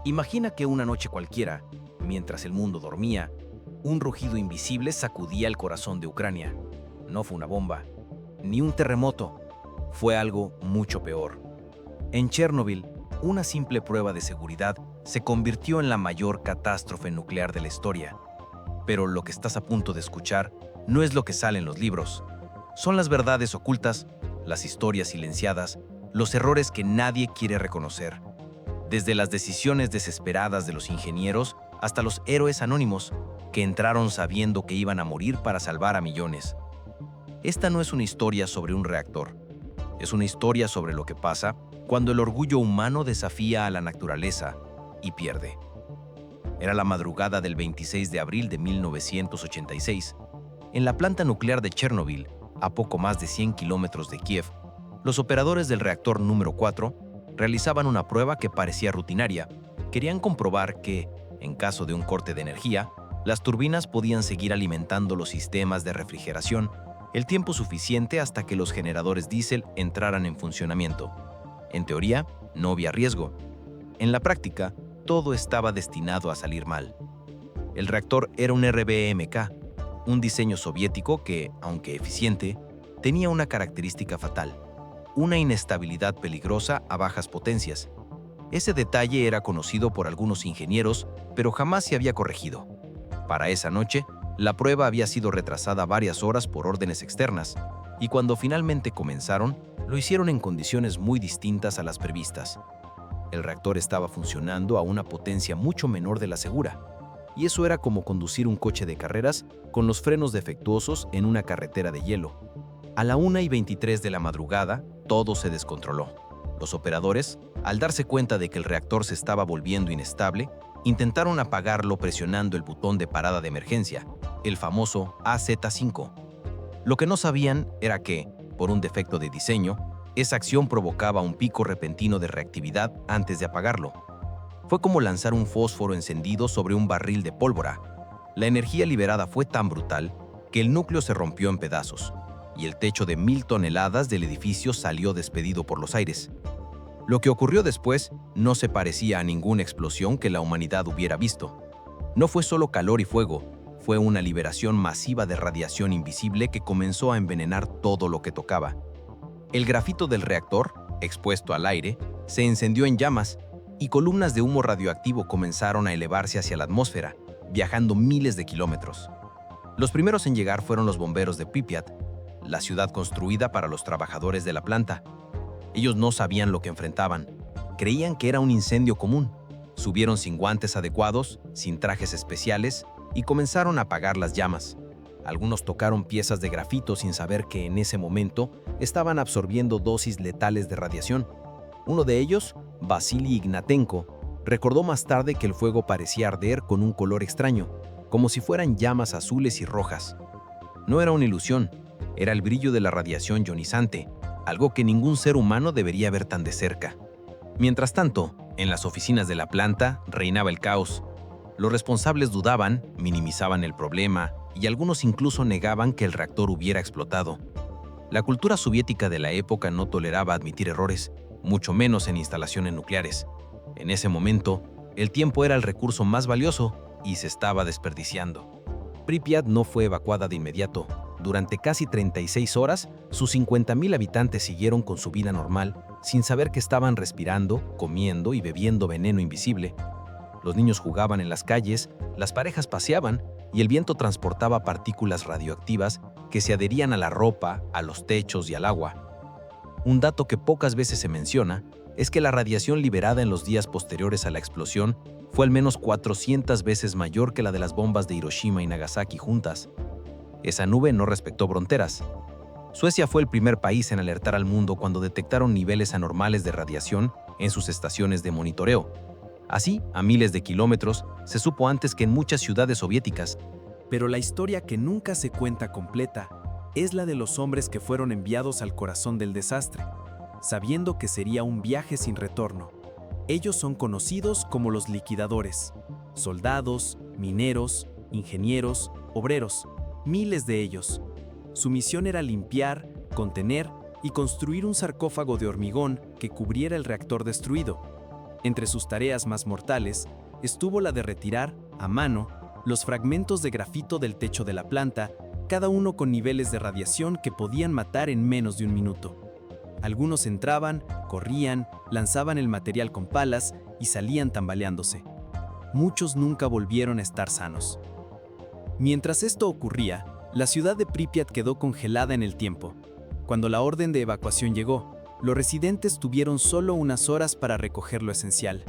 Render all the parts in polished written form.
Imagina que una noche cualquiera, mientras el mundo dormía, un rugido invisible sacudía el corazón de Ucrania. No fue una bomba, ni un terremoto, fue algo mucho peor. En Chernobyl, una simple prueba de seguridad se convirtió en la mayor catástrofe nuclear de la historia. Pero lo que estás a punto de escuchar no es lo que sale en los libros. Son las verdades ocultas, las historias silenciadas, los errores que nadie quiere reconocer. Desde las decisiones desesperadas de los ingenieros hasta los héroes anónimos que entraron sabiendo que iban a morir para salvar a millones. Esta no es una historia sobre un reactor. Es una historia sobre lo que pasa cuando el orgullo humano desafía a la naturaleza y pierde. Era la madrugada del 26 de abril de 1986. En la planta nuclear de Chernobyl, a poco más de 100 kilómetros de Kiev, los operadores del reactor número 4 realizaban una prueba que parecía rutinaria. Querían comprobar que, en caso de un corte de energía, las turbinas podían seguir alimentando los sistemas de refrigeración el tiempo suficiente hasta que los generadores diésel entraran en funcionamiento. En teoría, no había riesgo. En la práctica, todo estaba destinado a salir mal. El reactor era un RBMK, un diseño soviético que, aunque eficiente, tenía una característica fatal: una inestabilidad peligrosa a bajas potencias. Ese detalle era conocido por algunos ingenieros, pero jamás se había corregido. Para esa noche, la prueba había sido retrasada varias horas por órdenes externas, y cuando finalmente comenzaron, lo hicieron en condiciones muy distintas a las previstas. El reactor estaba funcionando a una potencia mucho menor de la segura, y eso era como conducir un coche de carreras con los frenos defectuosos en una carretera de hielo. A la 1:23 de la madrugada, todo se descontroló. Los operadores, al darse cuenta de que el reactor se estaba volviendo inestable, intentaron apagarlo presionando el botón de parada de emergencia, el famoso AZ5. Lo que no sabían era que, por un defecto de diseño, esa acción provocaba un pico repentino de reactividad antes de apagarlo. Fue como lanzar un fósforo encendido sobre un barril de pólvora. La energía liberada fue tan brutal que el núcleo se rompió en pedazos, y el techo de 1000 toneladas del edificio salió despedido por los aires. Lo que ocurrió después no se parecía a ninguna explosión que la humanidad hubiera visto. No fue solo calor y fuego, fue una liberación masiva de radiación invisible que comenzó a envenenar todo lo que tocaba. El grafito del reactor, expuesto al aire, se encendió en llamas y columnas de humo radioactivo comenzaron a elevarse hacia la atmósfera, viajando miles de kilómetros. Los primeros en llegar fueron los bomberos de Pripyat, la ciudad construida para los trabajadores de la planta. Ellos no sabían lo que enfrentaban. Creían que era un incendio común. Subieron sin guantes adecuados, sin trajes especiales, y comenzaron a apagar las llamas. Algunos tocaron piezas de grafito sin saber que en ese momento estaban absorbiendo dosis letales de radiación. Uno de ellos, Vasily Ignatenko, recordó más tarde que el fuego parecía arder con un color extraño, como si fueran llamas azules y rojas. No era una ilusión, era el brillo de la radiación ionizante, algo que ningún ser humano debería ver tan de cerca. Mientras tanto, en las oficinas de la planta reinaba el caos. Los responsables dudaban, minimizaban el problema y algunos incluso negaban que el reactor hubiera explotado. La cultura soviética de la época no toleraba admitir errores, mucho menos en instalaciones nucleares. En ese momento, el tiempo era el recurso más valioso y se estaba desperdiciando. Pripyat no fue evacuada de inmediato. Durante casi 36 horas, sus 50.000 habitantes siguieron con su vida normal, sin saber que estaban respirando, comiendo y bebiendo veneno invisible. Los niños jugaban en las calles, las parejas paseaban y el viento transportaba partículas radioactivas que se adherían a la ropa, a los techos y al agua. Un dato que pocas veces se menciona es que la radiación liberada en los días posteriores a la explosión fue al menos 400 veces mayor que la de las bombas de Hiroshima y Nagasaki juntas. Esa nube no respetó fronteras. Suecia fue el primer país en alertar al mundo cuando detectaron niveles anormales de radiación en sus estaciones de monitoreo. Así, a miles de kilómetros, se supo antes que en muchas ciudades soviéticas. Pero la historia que nunca se cuenta completa es la de los hombres que fueron enviados al corazón del desastre, sabiendo que sería un viaje sin retorno. Ellos son conocidos como los liquidadores. Soldados, mineros, ingenieros, obreros, miles de ellos. Su misión era limpiar, contener y construir un sarcófago de hormigón que cubriera el reactor destruido. Entre sus tareas más mortales estuvo la de retirar, a mano, los fragmentos de grafito del techo de la planta, cada uno con niveles de radiación que podían matar en menos de un minuto. Algunos entraban, corrían, lanzaban el material con palas y salían tambaleándose. Muchos nunca volvieron a estar sanos. Mientras esto ocurría, la ciudad de Pripyat quedó congelada en el tiempo. Cuando la orden de evacuación llegó, los residentes tuvieron solo unas horas para recoger lo esencial.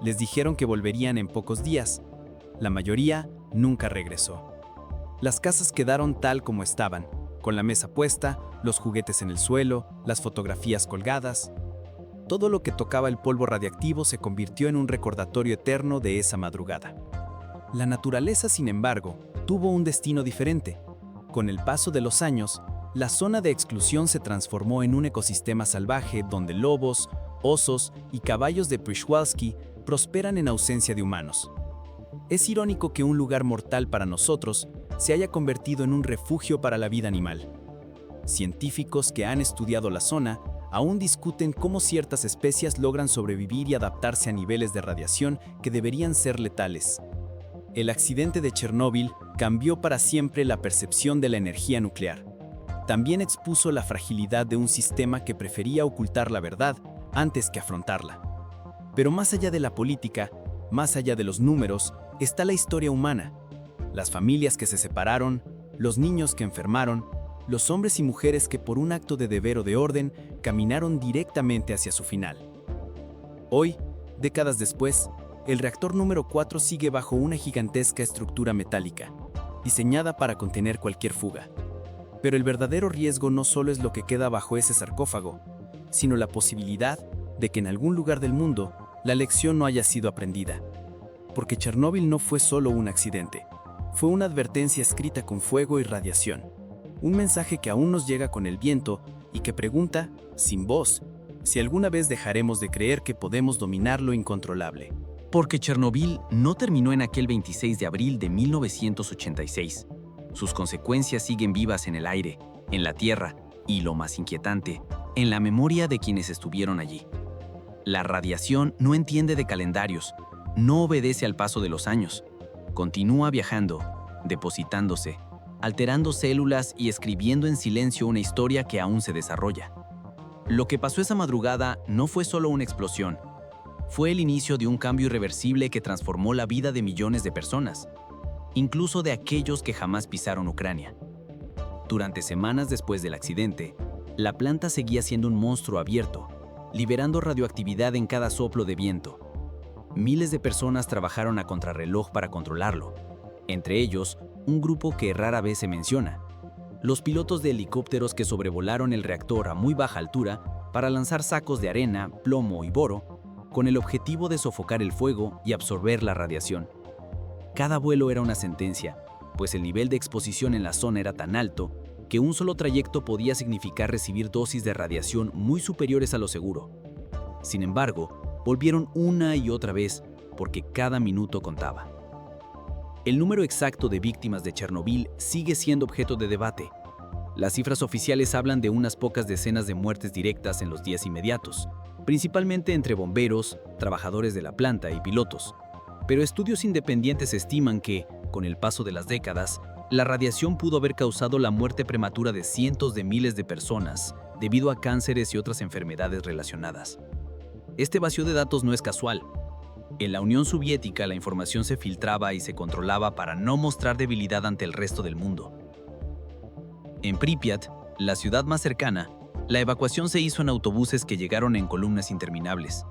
Les dijeron que volverían en pocos días. La mayoría nunca regresó. Las casas quedaron tal como estaban, con la mesa puesta, los juguetes en el suelo, las fotografías colgadas. Todo lo que tocaba el polvo radiactivo se convirtió en un recordatorio eterno de esa madrugada. La naturaleza, sin embargo, tuvo un destino diferente. Con el paso de los años, la zona de exclusión se transformó en un ecosistema salvaje donde lobos, osos y caballos de Przewalski prosperan en ausencia de humanos. Es irónico que un lugar mortal para nosotros se haya convertido en un refugio para la vida animal. Científicos que han estudiado la zona aún discuten cómo ciertas especies logran sobrevivir y adaptarse a niveles de radiación que deberían ser letales. El accidente de Chernóbil cambió para siempre la percepción de la energía nuclear. También expuso la fragilidad de un sistema que prefería ocultar la verdad antes que afrontarla. Pero más allá de la política, más allá de los números, está la historia humana. Las familias que se separaron, los niños que enfermaron, los hombres y mujeres que por un acto de deber o de orden caminaron directamente hacia su final. Hoy, décadas después, el reactor número 4 sigue bajo una gigantesca estructura metálica, diseñada para contener cualquier fuga. Pero el verdadero riesgo no solo es lo que queda bajo ese sarcófago, sino la posibilidad de que en algún lugar del mundo la lección no haya sido aprendida. Porque Chernóbil no fue solo un accidente, fue una advertencia escrita con fuego y radiación. Un mensaje que aún nos llega con el viento y que pregunta, sin voz, si alguna vez dejaremos de creer que podemos dominar lo incontrolable. Porque Chernóbil no terminó en aquel 26 de abril de 1986. Sus consecuencias siguen vivas en el aire, en la tierra y, lo más inquietante, en la memoria de quienes estuvieron allí. La radiación no entiende de calendarios, no obedece al paso de los años. Continúa viajando, depositándose, alterando células y escribiendo en silencio una historia que aún se desarrolla. Lo que pasó esa madrugada no fue solo una explosión. Fue el inicio de un cambio irreversible que transformó la vida de millones de personas, incluso de aquellos que jamás pisaron Ucrania. Durante semanas después del accidente, la planta seguía siendo un monstruo abierto, liberando radioactividad en cada soplo de viento. Miles de personas trabajaron a contrarreloj para controlarlo, entre ellos un grupo que rara vez se menciona: los pilotos de helicópteros que sobrevolaron el reactor a muy baja altura para lanzar sacos de arena, plomo y boro, con el objetivo de sofocar el fuego y absorber la radiación. Cada vuelo era una sentencia, pues el nivel de exposición en la zona era tan alto que un solo trayecto podía significar recibir dosis de radiación muy superiores a lo seguro. Sin embargo, volvieron una y otra vez porque cada minuto contaba. El número exacto de víctimas de Chernóbil sigue siendo objeto de debate. Las cifras oficiales hablan de unas pocas decenas de muertes directas en los días inmediatos, principalmente entre bomberos, trabajadores de la planta y pilotos. Pero estudios independientes estiman que, con el paso de las décadas, la radiación pudo haber causado la muerte prematura de cientos de miles de personas debido a cánceres y otras enfermedades relacionadas. Este vacío de datos no es casual. En la Unión Soviética la información se filtraba y se controlaba para no mostrar debilidad ante el resto del mundo. En Pripyat, la ciudad más cercana, la evacuación se hizo en autobuses que llegaron en columnas interminables.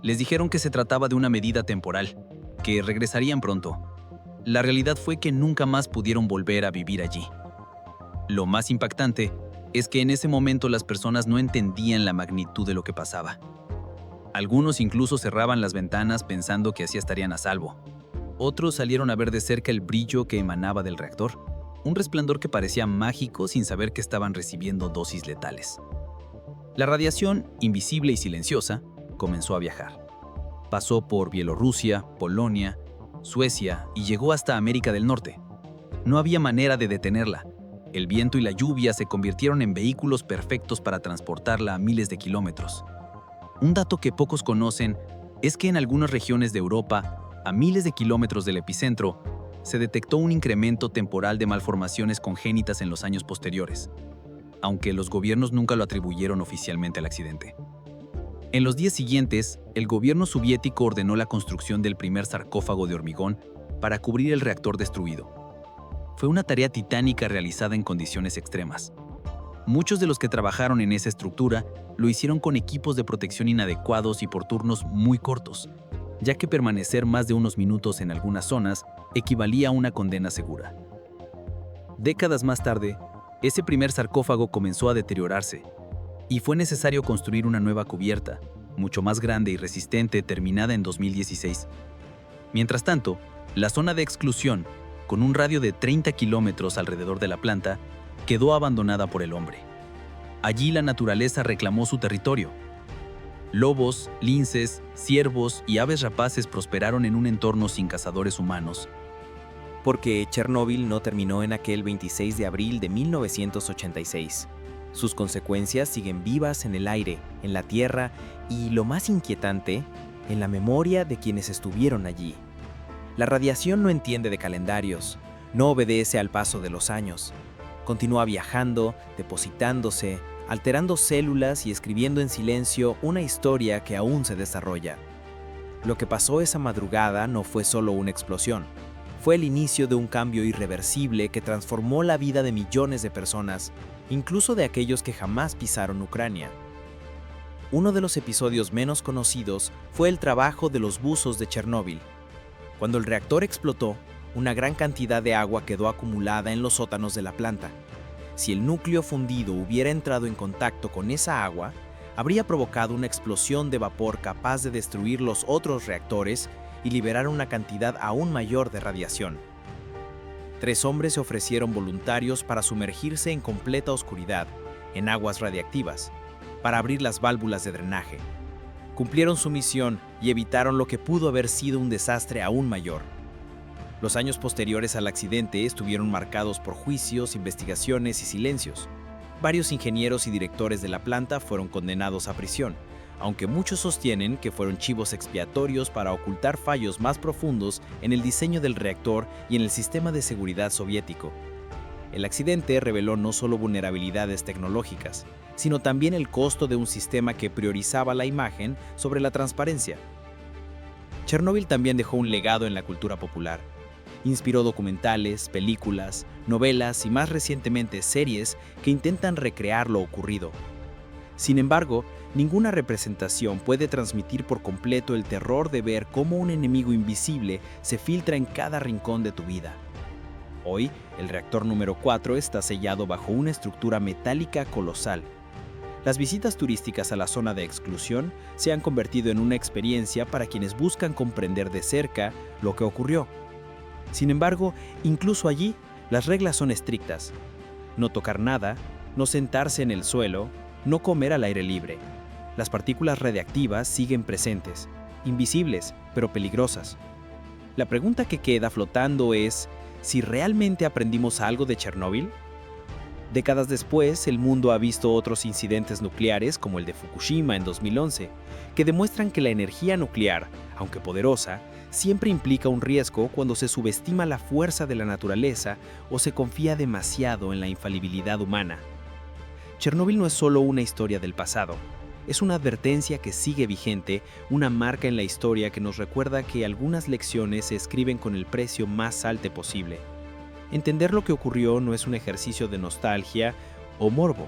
Les dijeron que se trataba de una medida temporal, que regresarían pronto. La realidad fue que nunca más pudieron volver a vivir allí. Lo más impactante es que en ese momento las personas no entendían la magnitud de lo que pasaba. Algunos incluso cerraban las ventanas pensando que así estarían a salvo. Otros salieron a ver de cerca el brillo que emanaba del reactor, un resplandor que parecía mágico sin saber que estaban recibiendo dosis letales. La radiación, invisible y silenciosa, comenzó a viajar. Pasó por Bielorrusia, Polonia, Suecia y llegó hasta América del Norte. No había manera de detenerla. El viento y la lluvia se convirtieron en vehículos perfectos para transportarla a miles de kilómetros. Un dato que pocos conocen es que en algunas regiones de Europa, a miles de kilómetros del epicentro, se detectó un incremento temporal de malformaciones congénitas en los años posteriores, aunque los gobiernos nunca lo atribuyeron oficialmente al accidente. En los días siguientes, el gobierno soviético ordenó la construcción del primer sarcófago de hormigón para cubrir el reactor destruido. Fue una tarea titánica realizada en condiciones extremas. Muchos de los que trabajaron en esa estructura lo hicieron con equipos de protección inadecuados y por turnos muy cortos, ya que permanecer más de unos minutos en algunas zonas equivalía a una condena segura. Décadas más tarde, ese primer sarcófago comenzó a deteriorarse y fue necesario construir una nueva cubierta, mucho más grande y resistente, terminada en 2016. Mientras tanto, la zona de exclusión, con un radio de 30 kilómetros alrededor de la planta, quedó abandonada por el hombre. Allí la naturaleza reclamó su territorio. Lobos, linces, ciervos y aves rapaces prosperaron en un entorno sin cazadores humanos. Porque Chernóbil no terminó en aquel 26 de abril de 1986. Sus consecuencias siguen vivas en el aire, en la tierra y, lo más inquietante, en la memoria de quienes estuvieron allí. La radiación no entiende de calendarios, no obedece al paso de los años. Continúa viajando, depositándose, alterando células y escribiendo en silencio una historia que aún se desarrolla. Lo que pasó esa madrugada no fue solo una explosión. Fue el inicio de un cambio irreversible que transformó la vida de millones de personas, incluso de aquellos que jamás pisaron Ucrania. Uno de los episodios menos conocidos fue el trabajo de los buzos de Chernóbil. Cuando el reactor explotó, una gran cantidad de agua quedó acumulada en los sótanos de la planta. Si el núcleo fundido hubiera entrado en contacto con esa agua, habría provocado una explosión de vapor capaz de destruir los otros reactores y liberar una cantidad aún mayor de radiación. 3 hombres se ofrecieron voluntarios para sumergirse en completa oscuridad, en aguas radiactivas, para abrir las válvulas de drenaje. Cumplieron su misión y evitaron lo que pudo haber sido un desastre aún mayor. Los años posteriores al accidente estuvieron marcados por juicios, investigaciones y silencios. Varios ingenieros y directores de la planta fueron condenados a prisión, aunque muchos sostienen que fueron chivos expiatorios para ocultar fallos más profundos en el diseño del reactor y en el sistema de seguridad soviético. El accidente reveló no solo vulnerabilidades tecnológicas, sino también el costo de un sistema que priorizaba la imagen sobre la transparencia. Chernóbil también dejó un legado en la cultura popular. Inspiró documentales, películas, novelas y más recientemente series que intentan recrear lo ocurrido. Sin embargo, ninguna representación puede transmitir por completo el terror de ver cómo un enemigo invisible se filtra en cada rincón de tu vida. Hoy, el reactor número 4 está sellado bajo una estructura metálica colosal. Las visitas turísticas a la zona de exclusión se han convertido en una experiencia para quienes buscan comprender de cerca lo que ocurrió. Sin embargo, incluso allí, las reglas son estrictas. No tocar nada, no sentarse en el suelo, no comer al aire libre. Las partículas radiactivas siguen presentes, invisibles, pero peligrosas. La pregunta que queda flotando es, ¿si realmente aprendimos algo de Chernóbil? Décadas después, el mundo ha visto otros incidentes nucleares, como el de Fukushima en 2011, que demuestran que la energía nuclear, aunque poderosa, siempre implica un riesgo cuando se subestima la fuerza de la naturaleza o se confía demasiado en la infalibilidad humana. Chernóbil no es solo una historia del pasado, es una advertencia que sigue vigente, una marca en la historia que nos recuerda que algunas lecciones se escriben con el precio más alto posible. Entender lo que ocurrió no es un ejercicio de nostalgia o morbo,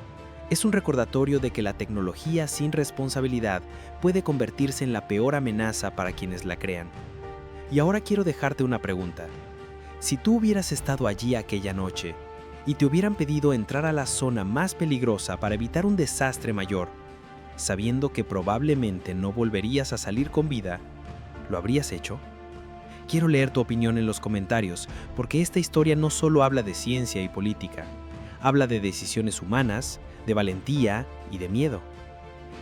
es un recordatorio de que la tecnología sin responsabilidad puede convertirse en la peor amenaza para quienes la crean. Y ahora quiero dejarte una pregunta. Si tú hubieras estado allí aquella noche y te hubieran pedido entrar a la zona más peligrosa para evitar un desastre mayor, sabiendo que probablemente no volverías a salir con vida, ¿lo habrías hecho? Quiero leer tu opinión en los comentarios, porque esta historia no solo habla de ciencia y política, habla de decisiones humanas, de valentía y de miedo.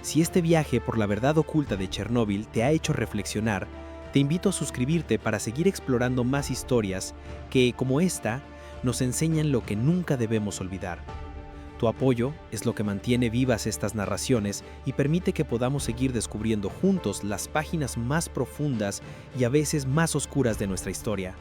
Si este viaje por la verdad oculta de Chernóbil te ha hecho reflexionar, te invito a suscribirte para seguir explorando más historias que, como esta, nos enseñan lo que nunca debemos olvidar. Tu apoyo es lo que mantiene vivas estas narraciones y permite que podamos seguir descubriendo juntos las páginas más profundas y a veces más oscuras de nuestra historia.